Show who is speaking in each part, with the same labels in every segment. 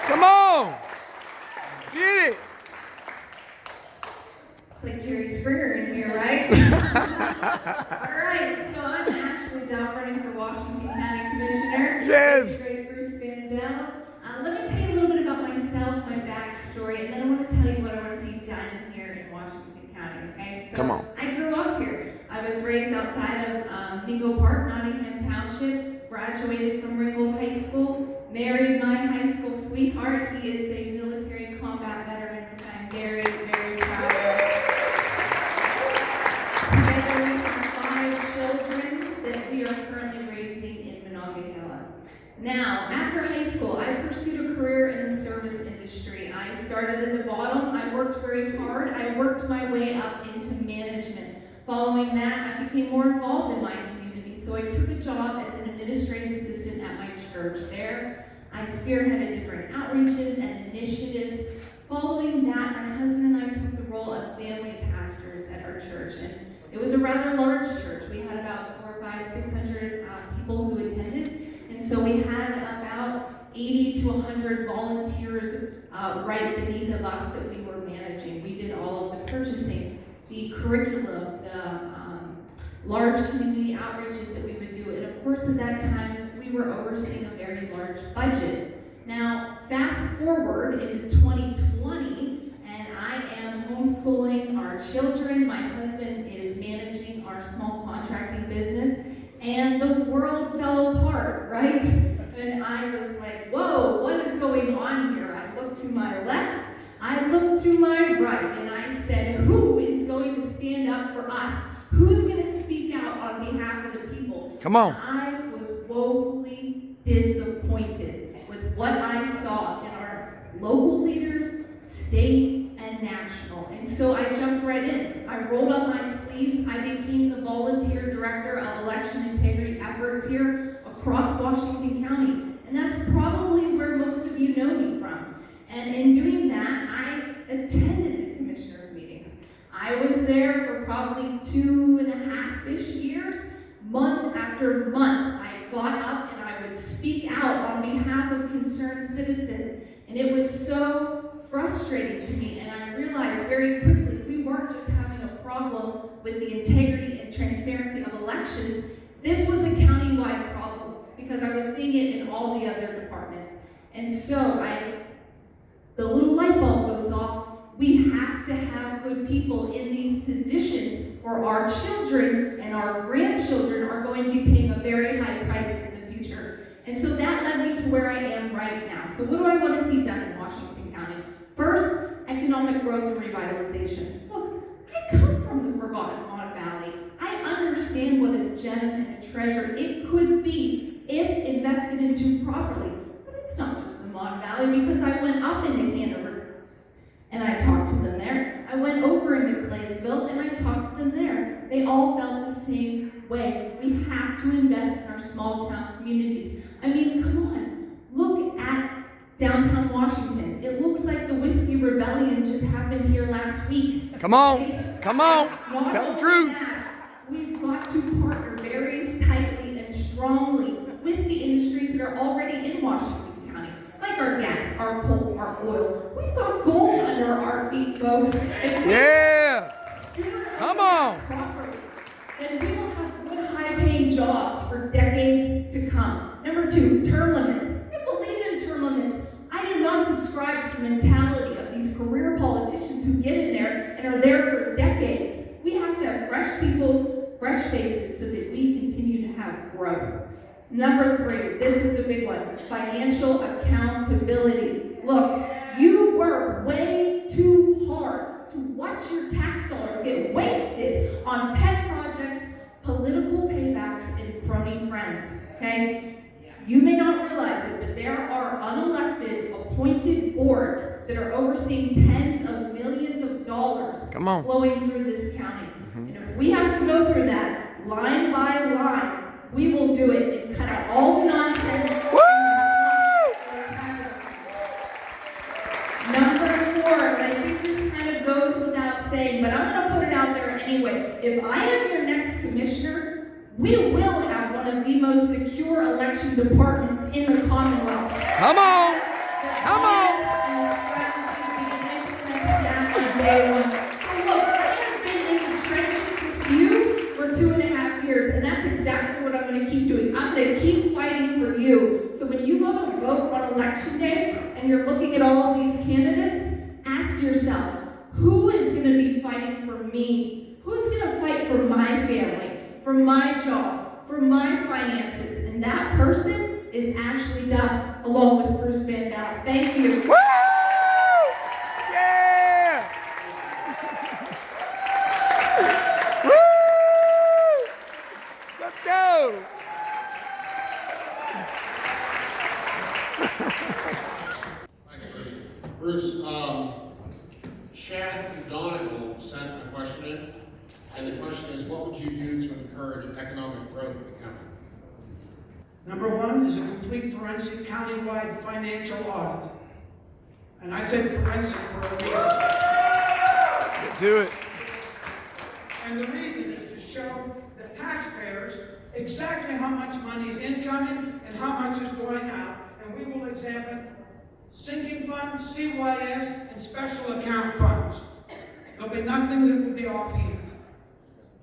Speaker 1: Come on. Get it.
Speaker 2: It's like Jerry Springer in here, right? All right, so I'm Ashley Duff, running for Washington County Commissioner.
Speaker 1: Yes.
Speaker 2: Great Bruce Bandel. Let me tell you a little bit about myself, my backstory, and then I want to tell you what I want to see done here in Washington County, okay? So
Speaker 1: Come on.
Speaker 2: I grew up here. I was raised outside of Mingo Park, Nottingham Township, graduated from Ringgold High School, married my high school sweetheart. He is a military combat veteran, which I'm very, very proud of. Together we have 5 children that we are currently raising in Monongahela. Now, after high school, I pursued a career in the service industry. I started at the bottom. I worked very hard. I worked my way up into management. Following that, I became more involved in my community. So I took a job as an administrative assistant at my church. There, I spearheaded different outreaches and initiatives. Following that, my husband and I took the role of family pastors at our church. And it was a rather large church. We had about 400, 500, 600 people who attended. And so we had about 80 to 100 volunteers right beneath of us that we were managing. We did all of the purchasing, the curriculum, the large community outreaches that we would do. And of course, at that time, we were overseeing a very large budget. Now, fast forward into 2020, and I am homeschooling our children. My husband is managing our small contracting business. And the world fell apart, right? And I was like, whoa, what is going on here? I looked to my left, I looked to my right, and I said, who is going to stand up for us? Who's going to speak out on behalf of the people?
Speaker 1: Come on.
Speaker 2: I was woefully disappointed with what I saw in our local leaders, state, and national. And so I jumped right in. I rolled up my sleeves. I became the volunteer director of election integrity efforts here across Washington County. And that's probably where most of you know me from. And in doing that, I attended the commissioners' meetings. I was there for probably 2.5-ish years. Month after month, I got up and I would speak out on behalf of concerned citizens. And it was so frustrating to me, and I realized very quickly we weren't just having a problem with the integrity and transparency of elections. This was a countywide problem because I was seeing it in all the other departments. And so the little light bulb goes off. We have to have good people in these positions, or our children and our grandchildren are going to be paying a very high price in the future. And so that led me to where I am right now. So what do I want to see done in Washington County? First, economic growth and revitalization. Look, I come from the forgotten Mon Valley. I understand what a gem and a treasure it could be if invested into properly. But it's not just the Mon Valley, because I went up into Hanover and I talked to them there. I went over into Claysville and I talked to them there. They all felt the same way. We have to invest in our small town communities. I mean, come on. Look at downtown Washington. It looks like the Whiskey Rebellion just happened here last week.
Speaker 1: Come on. Come on. Tell the truth.
Speaker 2: We've got to partner very tightly and strongly with the industries that are already in Washington County, like our gas, our coal, our oil. We've got gold under our feet, folks.
Speaker 1: Yeah. Come on.
Speaker 2: Properly, then we will have good, high-paying jobs for decades to come. Number 2, term limits. I believe in term limits. I do not subscribe to the mentality of these career politicians who get in there and are there for decades. We have to have fresh people, fresh faces, so that we continue to have growth. Number 3, this is a big one, financial accountability. Look, you work way too hard to watch your tax dollars get wasted on pet projects, political paybacks, and crony friends, okay? You may not realize it, but there are unelected, appointed boards that are overseeing tens of millions of dollars flowing through this county. And if we have to go through that line by line, we will do it and cut out all the nonsense.
Speaker 1: Woo!
Speaker 2: Number 4, and I think this kind of goes without saying, but I'm going to put it out there anyway. If I am your next commissioner, we will have one of the most secure election departments in the Commonwealth.
Speaker 1: Come on. Come on.
Speaker 2: going to keep doing. I'm going to keep fighting for you. So when you go to vote on election day and you're looking at all of these candidates, ask yourself, who is going to be fighting for me? Who's going to fight for my family, for my job, for my finances? And that person is Ashley Duff, along with Bruce Bandel. Thank you.
Speaker 1: Woo! Yeah! Woo! Let's go!
Speaker 3: Thanks, Bruce. Bruce, Chad from Donegal sent a question in, and the question is, what would you do to encourage economic growth in the county?
Speaker 4: Number one is a complete forensic countywide financial audit. And I said forensic for a reason.
Speaker 1: Get to it.
Speaker 4: And the reason is to show the taxpayers exactly how much money is incoming and how much is going out. And we will examine sinking funds, CYS, and special account funds. There'll be nothing that will be offhand.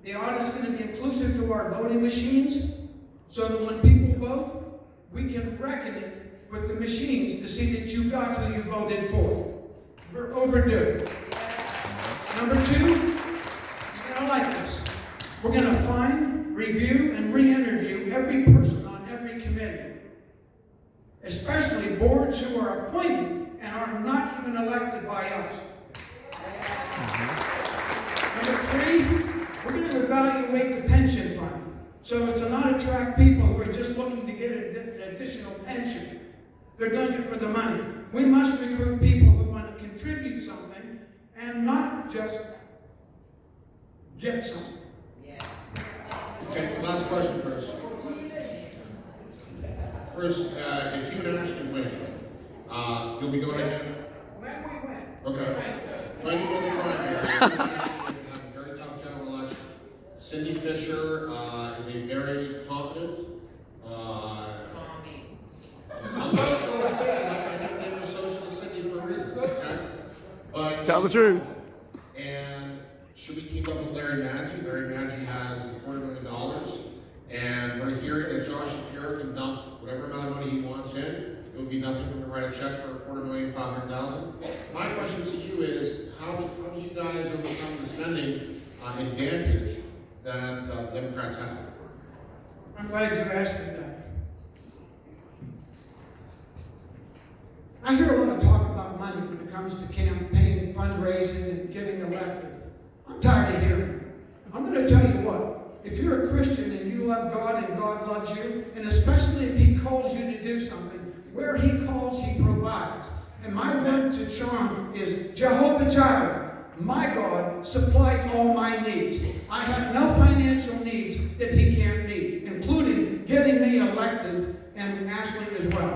Speaker 4: The audit's going to be inclusive to our voting machines, so that when people vote, we can reckon it with the machines to see that you got who you voted for. We're overdue. Number two, you're gonna like this. We're gonna find, review, and re-interview every person on every committee, especially boards who are appointed and are not even elected by us. Number three, we're going to evaluate the pension fund so as to not attract people who are just looking to get an additional pension. They're doing it for the money. We must recruit people who want to contribute something and not just get something.
Speaker 3: Okay, last question, Bruce. Bruce, if you and Ashley win, you'll be going again?
Speaker 4: When we win.
Speaker 3: Okay. When you win the primary, you're going to have a very tough general election. Cindy Fisher is a very competent, I didn't name her Socialist Cindy for a reason, okay? But
Speaker 1: Tell the truth.
Speaker 3: And should we keep up with Larry Maggi? Larry Maggi has $250,000, and we're hearing that Josh Shapiro can dump whatever amount of money he wants in. It would be nothing for him to write a check for $250,500. My question to you is, how do you guys overcome the spending advantage that the Democrats have?
Speaker 4: I'm glad you asked me that. I hear a lot of talk about money when it comes to campaign, fundraising, and getting elected. I'm tired of hearing it. I'm going to tell you what. If you're a Christian and you love God and God loves you, and especially if He calls you to do something, where He calls, He provides. And my word to Sean is Jehovah Jireh. My God supplies all my needs. I have no financial needs that He can't meet, including getting me elected and Ashley as well.